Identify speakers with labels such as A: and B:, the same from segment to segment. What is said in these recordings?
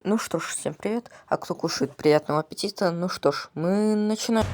A: Ну что ж, всем привет. А кто кушает, приятного аппетита. Ну что ж, мы начинаем.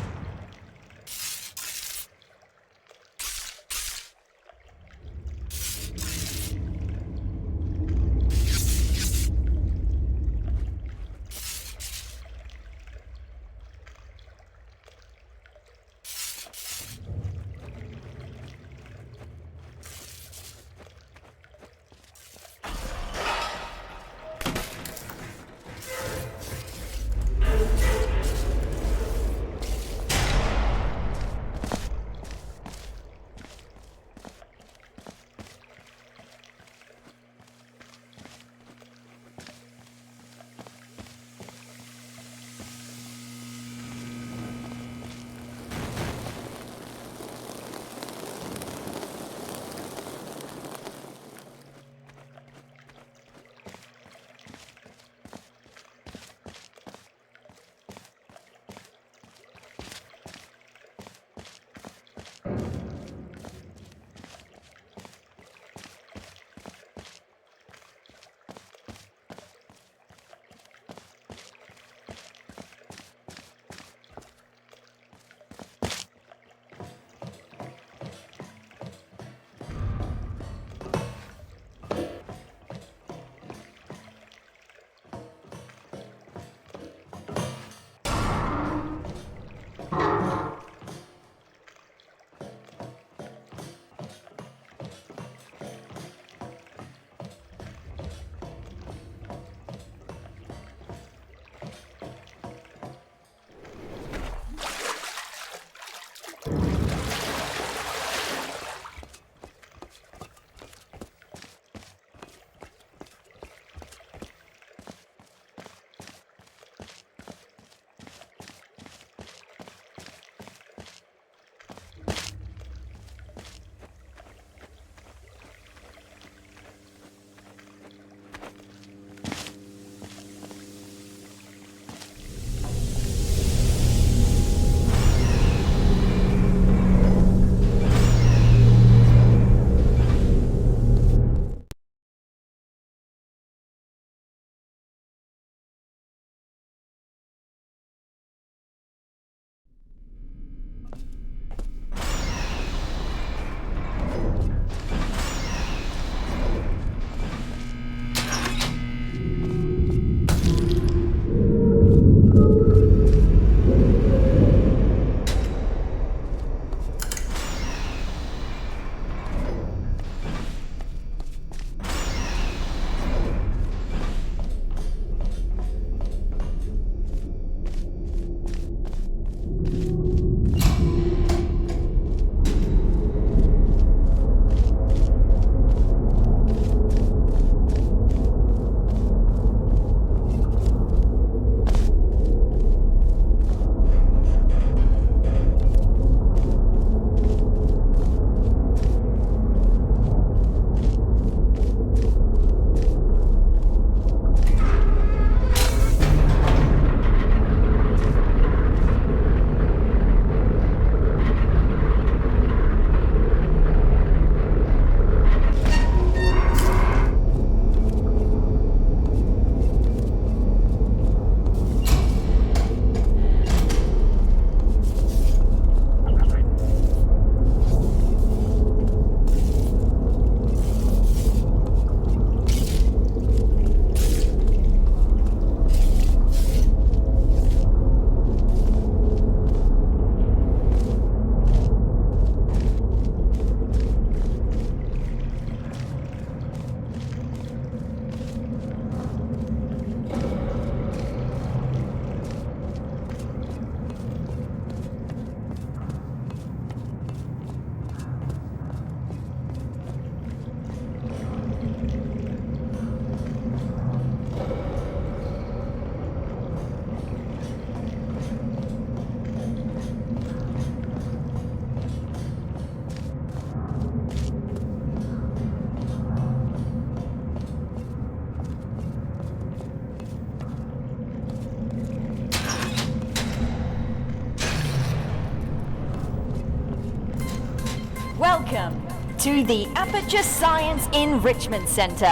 B: Welcome to the Aperture Science Enrichment Center.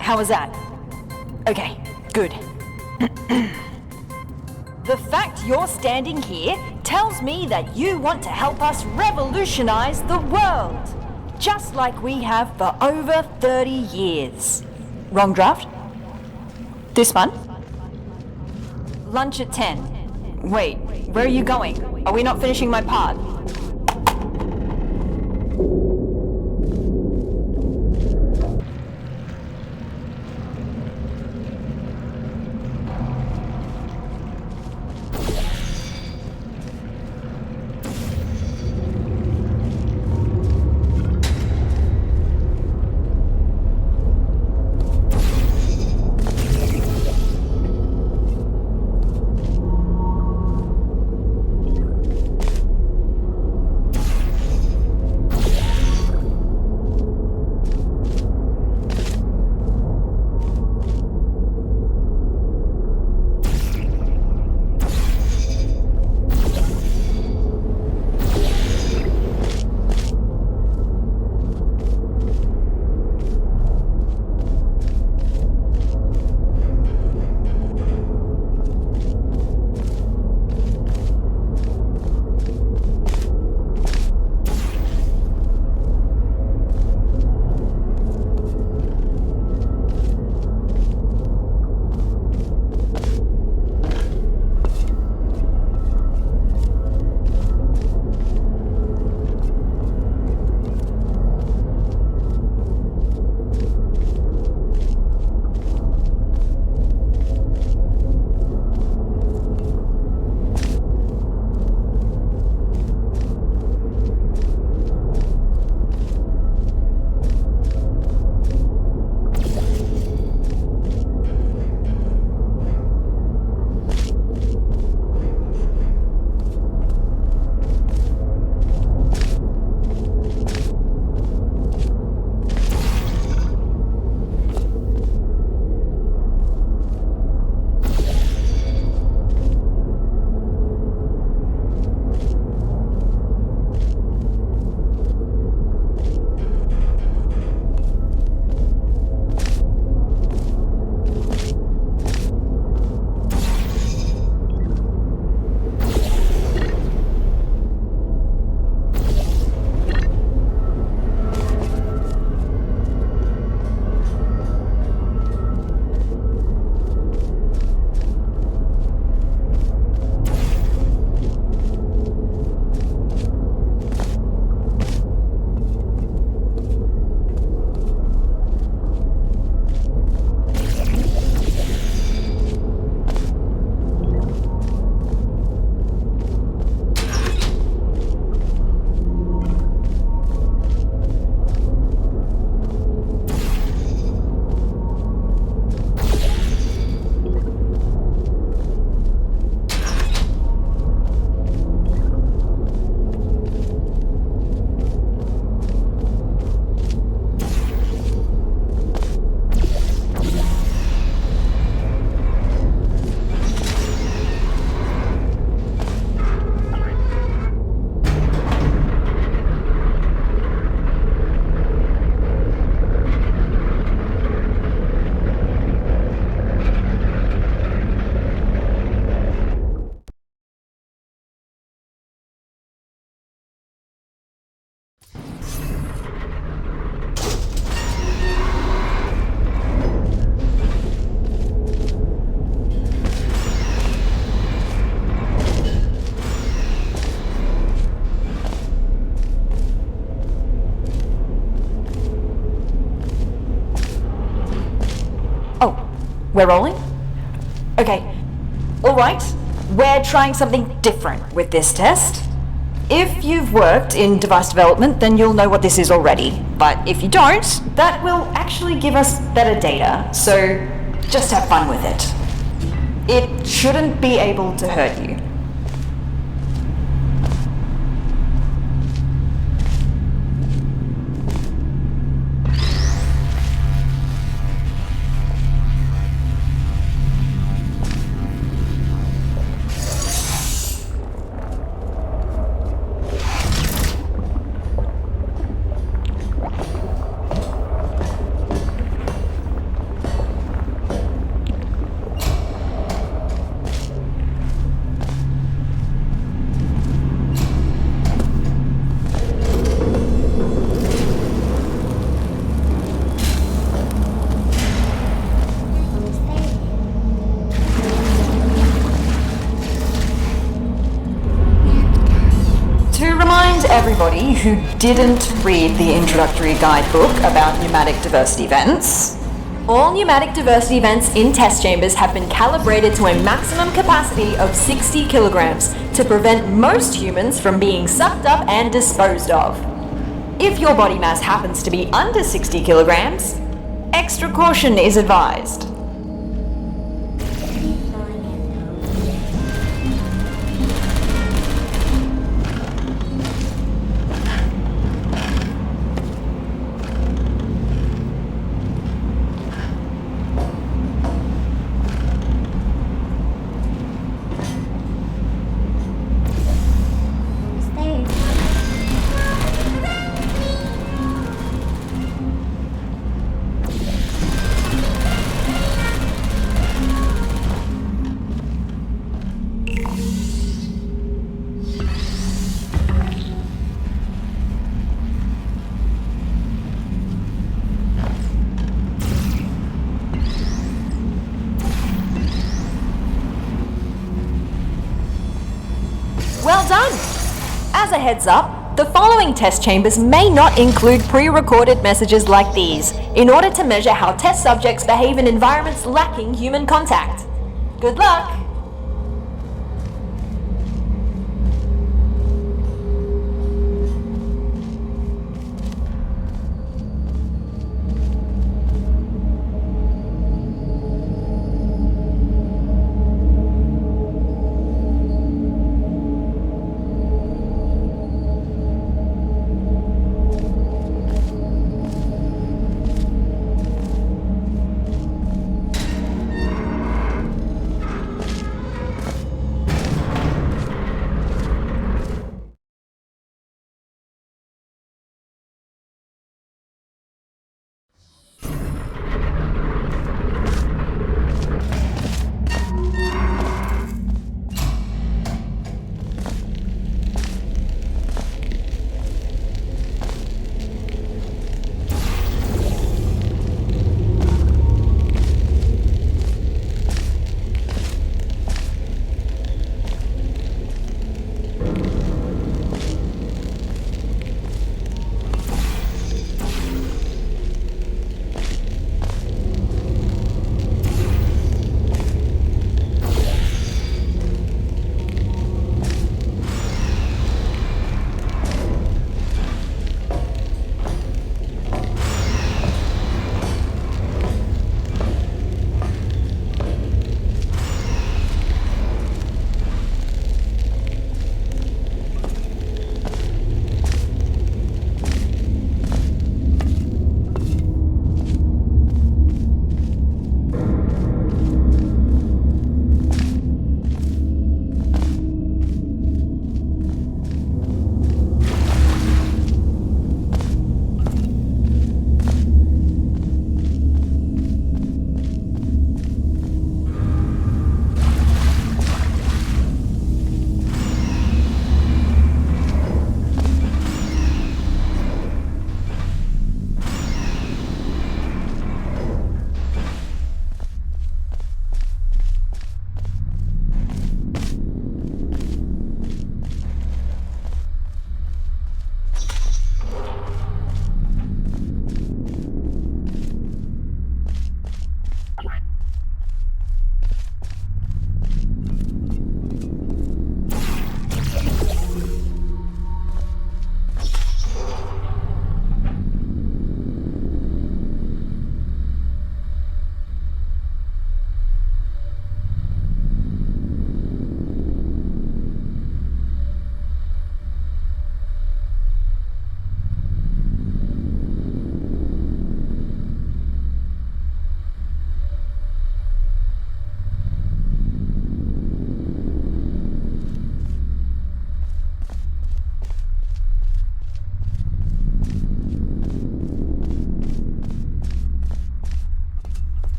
B: How was that? Okay, Good. The fact you're standing here tells me that you want to help us revolutionize the world, just like we have for over 30 years. Wrong draft? This one? Lunch at 10. Wait, where are you going? Are we not finishing my part?
C: We're rolling? Okay. Alright, we're trying something different with this test. If you've worked in device development, then you'll know what this is already. But if you don't, that will actually give us better data, so just have fun with it. It shouldn't be able to hurt you. everybody who didn't read the introductory guidebook about pneumatic diversity vents, all pneumatic diversity vents in test chambers have been calibrated to a maximum capacity of 60 kilograms to prevent most humans from being sucked up and disposed of. If your body mass happens to be under 60 kilograms, extra caution is advised. Well done! As a heads up, the following test chambers may not include pre-recorded messages like these, in order to measure how test subjects behave in environments lacking human contact. Good luck!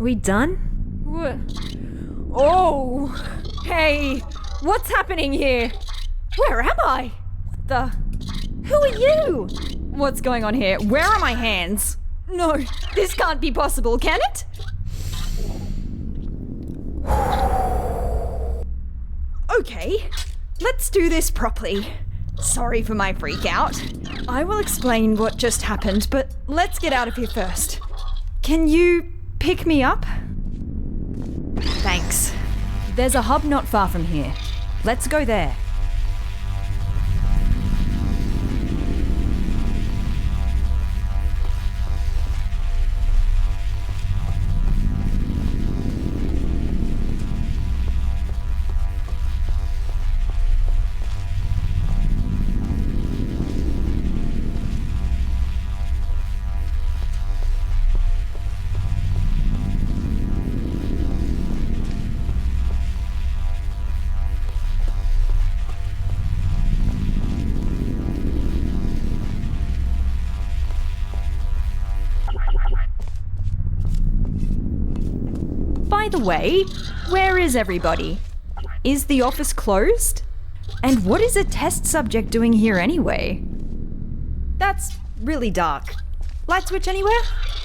D: we done? Oh! Hey! What's happening here? Where am I? Who are you? What's going on here? Where are my hands? No, this can't be possible, can it? Okay, let's do this properly. Sorry for my freak out. I will explain what just happened, but let's get out of here first. Can you pick me up? Thanks. There's a hub not far from here. Let's go there. By the way, where is everybody? Is the office closed? And what is a test subject doing here anyway? That's really dark. Light switch anywhere?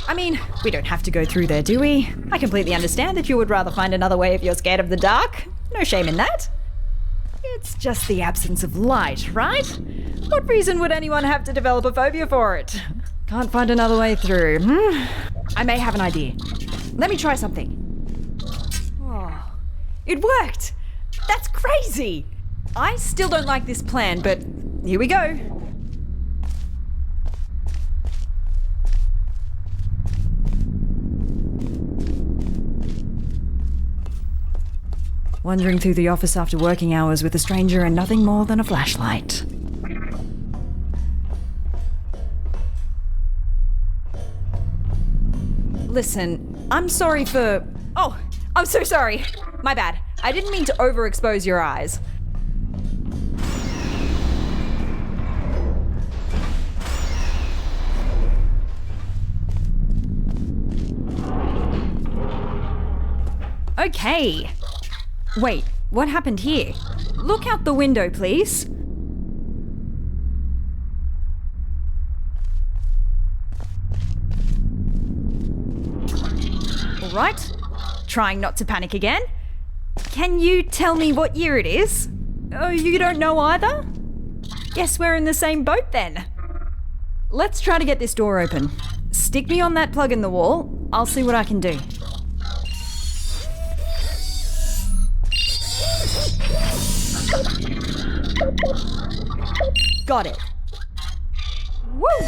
D: I mean, we don't have to go through there, do we? I completely understand that you would rather find another way if you're scared of the dark. No shame in that. It's just the absence of light, right? What reason would anyone have to develop a phobia for it? Can't find another way through, I may have an idea. Let me try something. Oh, it worked! That's crazy! I still don't like this plan, but here we go. Wandering through the office after working hours with a stranger and nothing more than a flashlight. Listen, I'm sorry for... Oh, I'm so sorry. My bad. I didn't mean to overexpose your eyes. Okay. Wait, what happened here? Look out the window, please. All right. Trying not to panic again. Can you tell me what year it is? Oh, you don't know either? Guess we're in the same boat then. Let's try to get this door open. Stick me on that plug in the wall. I'll see what I can do. Got it. Woo!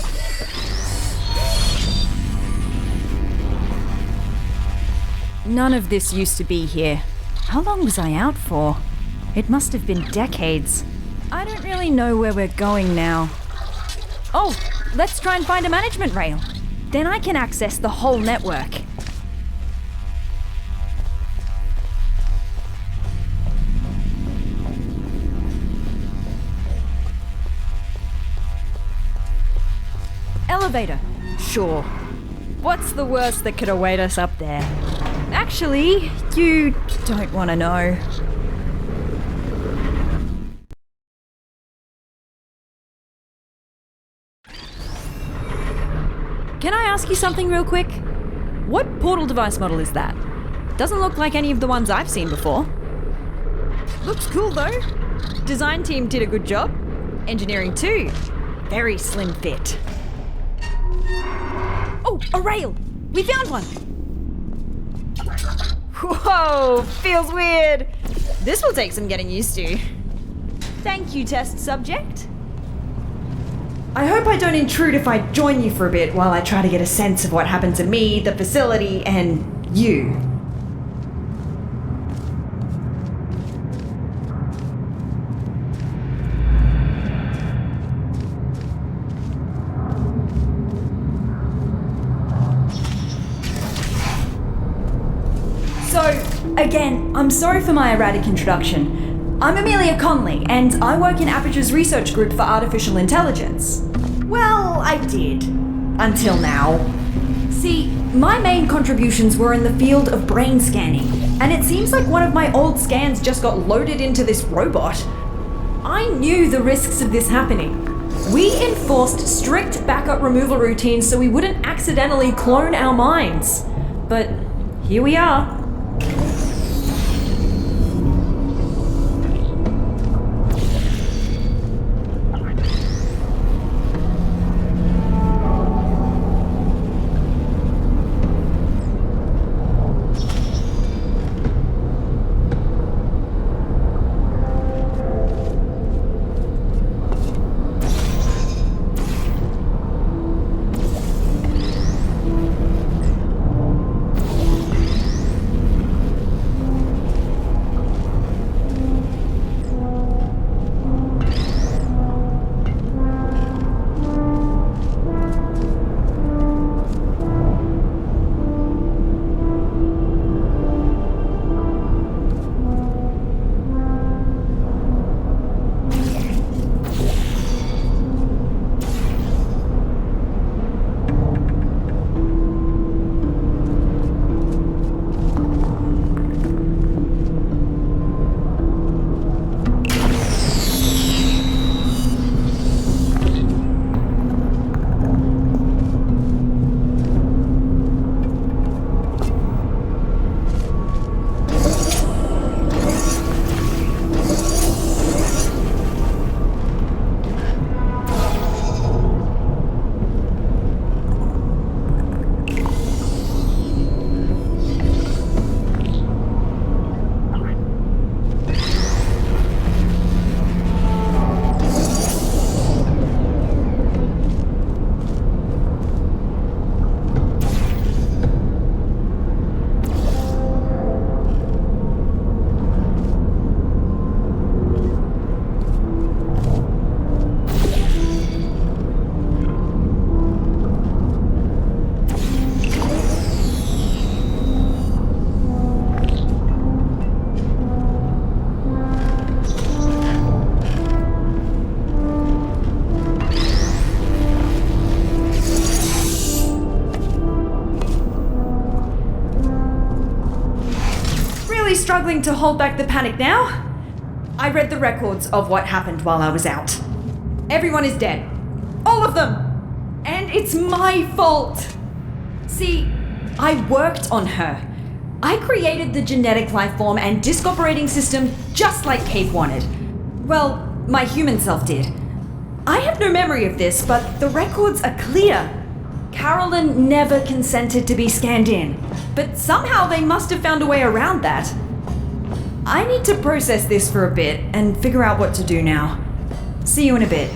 D: None of this used to be here. How long was I out for? It must have been decades. I don't really know where we're going now. Oh, let's try and find a management rail. Then I can access the whole network. Elevator. Sure. What's the worst that could await us up there? Actually, you don't want to know. Can I ask you something real quick? What portal device model is that? Doesn't look like any of the ones I've seen before. Looks cool though. Design team did a good job. Engineering too. Very slim fit. Oh, a rail! We found one! Whoa, feels weird. This will take some getting used to. Thank you, test subject. I hope I don't intrude if I join you for a bit while I try to get a sense of what happened to me, the facility, and you. Again, I'm sorry for my erratic introduction. I'm Amelia Conley, and I work in Aperture's research group for artificial intelligence. Well, I did. Until now. See, my main contributions were in the field of brain scanning, and it seems like one of my old scans just got loaded into this robot. I knew the risks of this happening. We enforced strict backup removal routines so we wouldn't accidentally clone our minds. But here we are. Struggling to hold back the panic now? I read the records of what happened while I was out. Everyone is dead. All of them! And it's my fault! See, I worked on her. I created the genetic life form and disk operating system just like Kate wanted. Well, my human self did. I have no memory of this, but the records are clear. Carolyn never consented to be scanned in, but somehow they must have found a way around that. I need to process this for a bit and figure out what to do now. See you in a bit.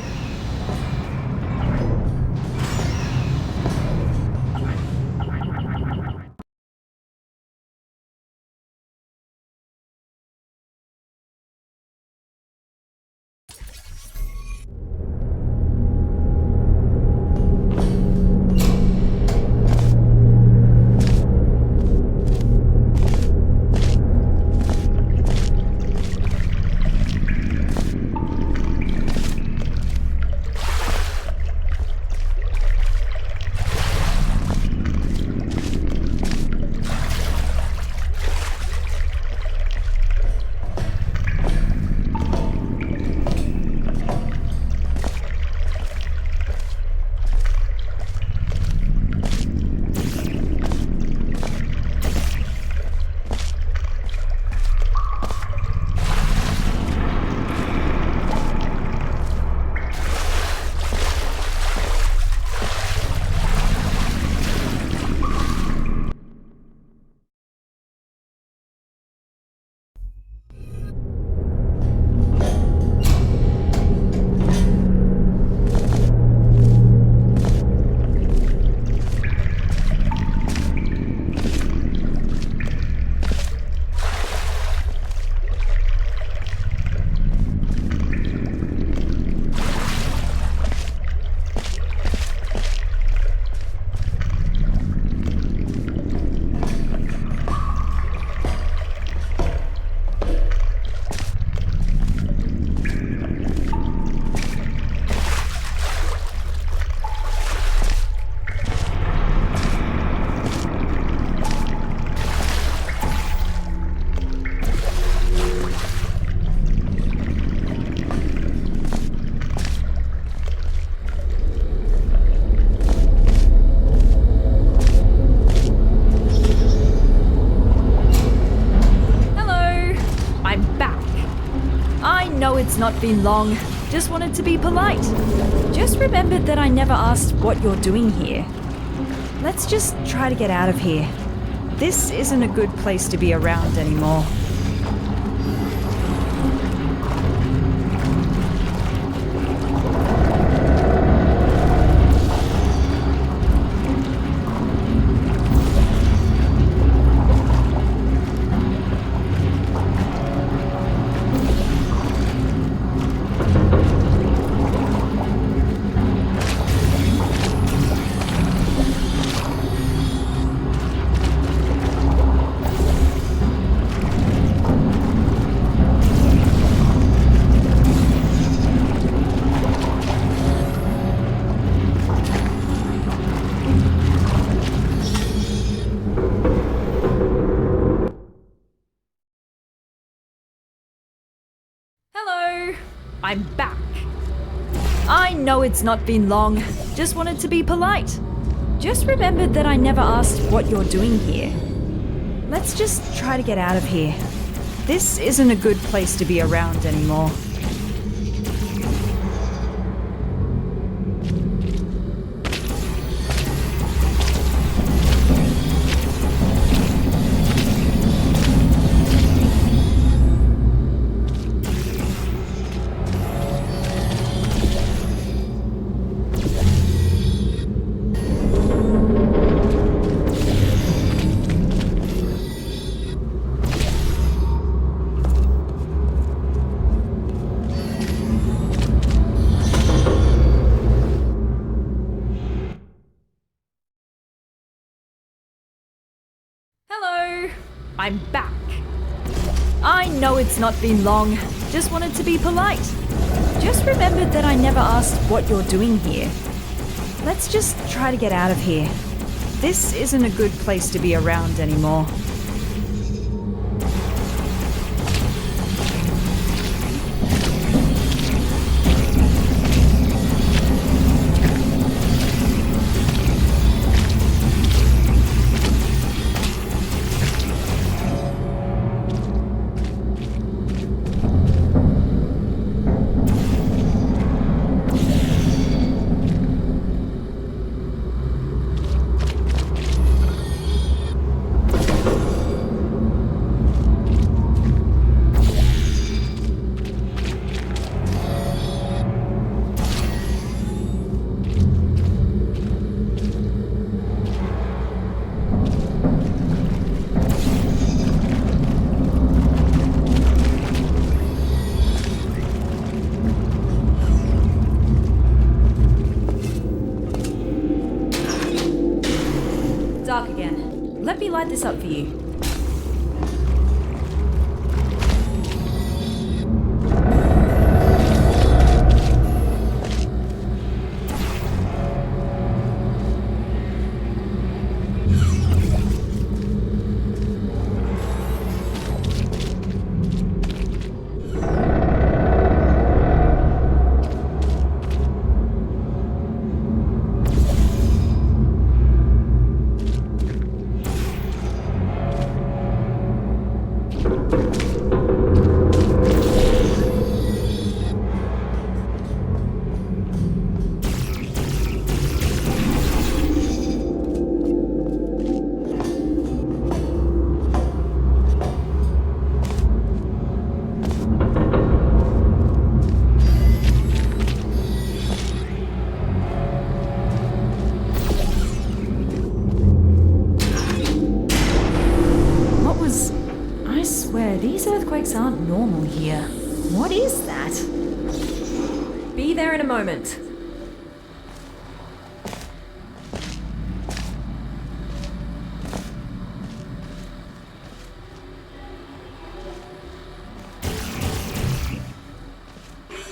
D: not been long. Just wanted to be polite. Just remembered that I never asked what you're doing here. Let's just try to get out of here. This isn't a good place to be around anymore. Hello, I'm back. I know it's not been long. Just wanted to be polite. Just remembered that I never asked what you're doing here. Let's just try to get out of here. This isn't a good place to be around anymore. Hello, I'm back. I know it's not been long. Just wanted to be polite. Just remembered that I never asked what you're doing here. Let's just try to get out of here. This isn't a good place to be around anymore. Dark again. Let me light this up for you. These earthquakes aren't normal here. What is that? Be there in a moment.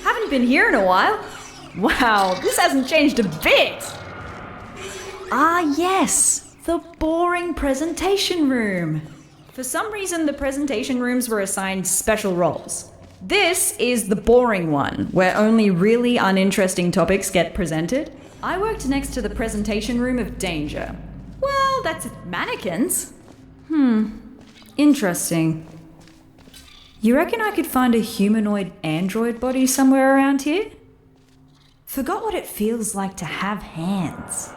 D: Haven't been here in a while. Wow, this hasn't changed a bit. Ah, yes, the boring presentation room. For some reason, the presentation rooms were assigned special roles. This is the boring one, where only really uninteresting topics get presented. I worked next to the presentation room of danger. Well, that's mannequins. Interesting. You reckon I could find a humanoid android body somewhere around here? Forgot what it feels like to have hands.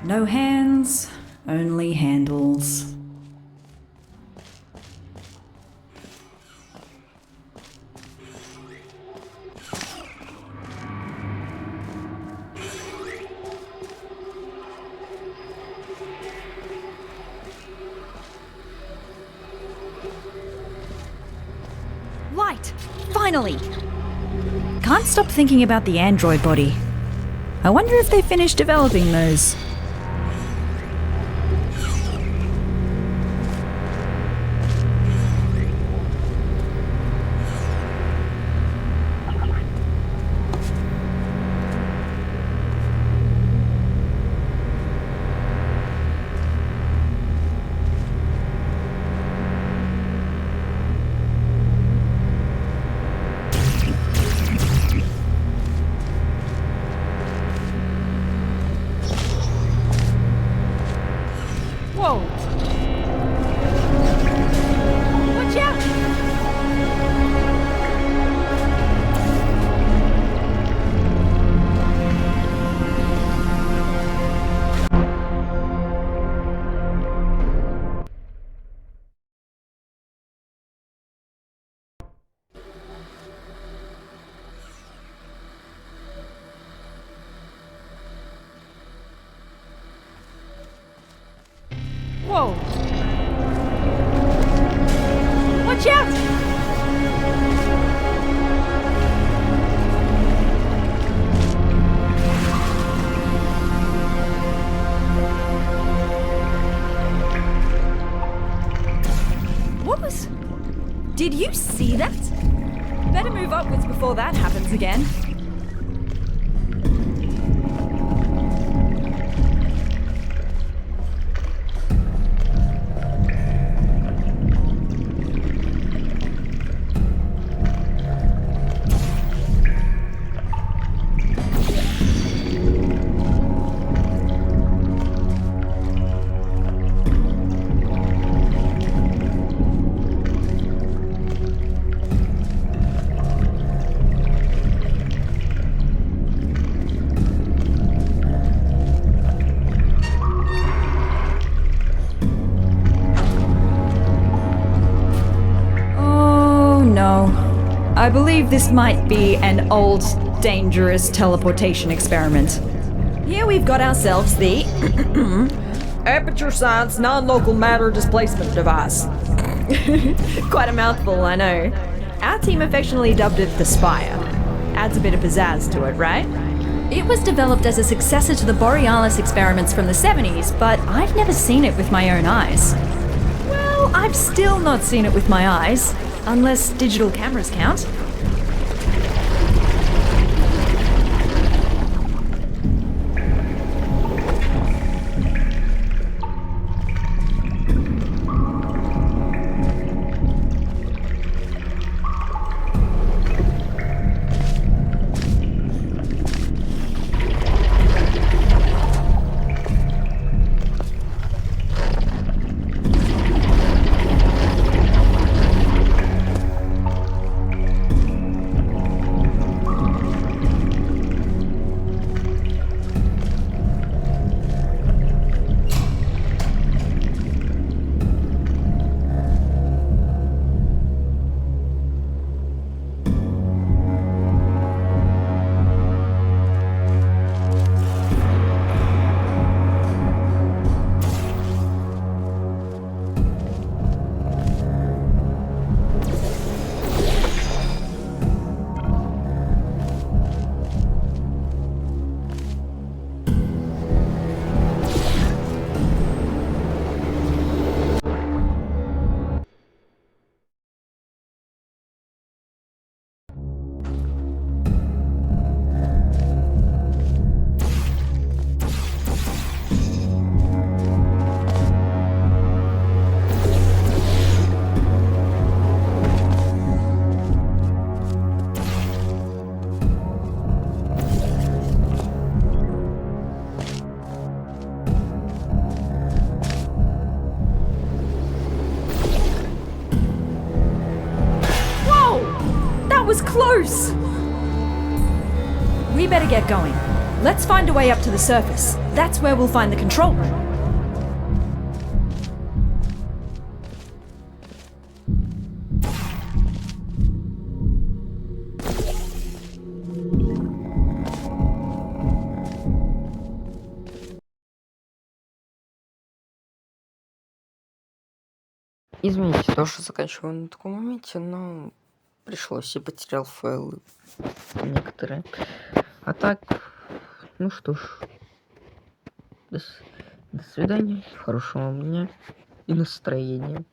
D: No hands, only handles. Light! Finally! Can't stop thinking about the android body. I wonder if they finished developing those. Whoa! Watch out! Whoa! Watch out! What was... Did you see that? Better move upwards before that happens again. I believe this might be an old, dangerous teleportation experiment. Here we've got ourselves the Aperture Science Non-Local Matter Displacement Device. Quite a mouthful, I know. Our team affectionately dubbed it the Spire. Adds a bit of pizzazz to it, right? It was developed as a successor to the Borealis experiments from the 70s, but I've never seen it with my own eyes. Well, I've still not seen it with my eyes. Unless digital cameras count. We better get going. Let's find a way up to the surface. That's where we'll find the control room.
A: Извините, то, что заканчиваю на таком моменте, но пришлось, я потерял файлы некоторые. А так, ну что ж, до свидания, хорошего вам дня и настроения.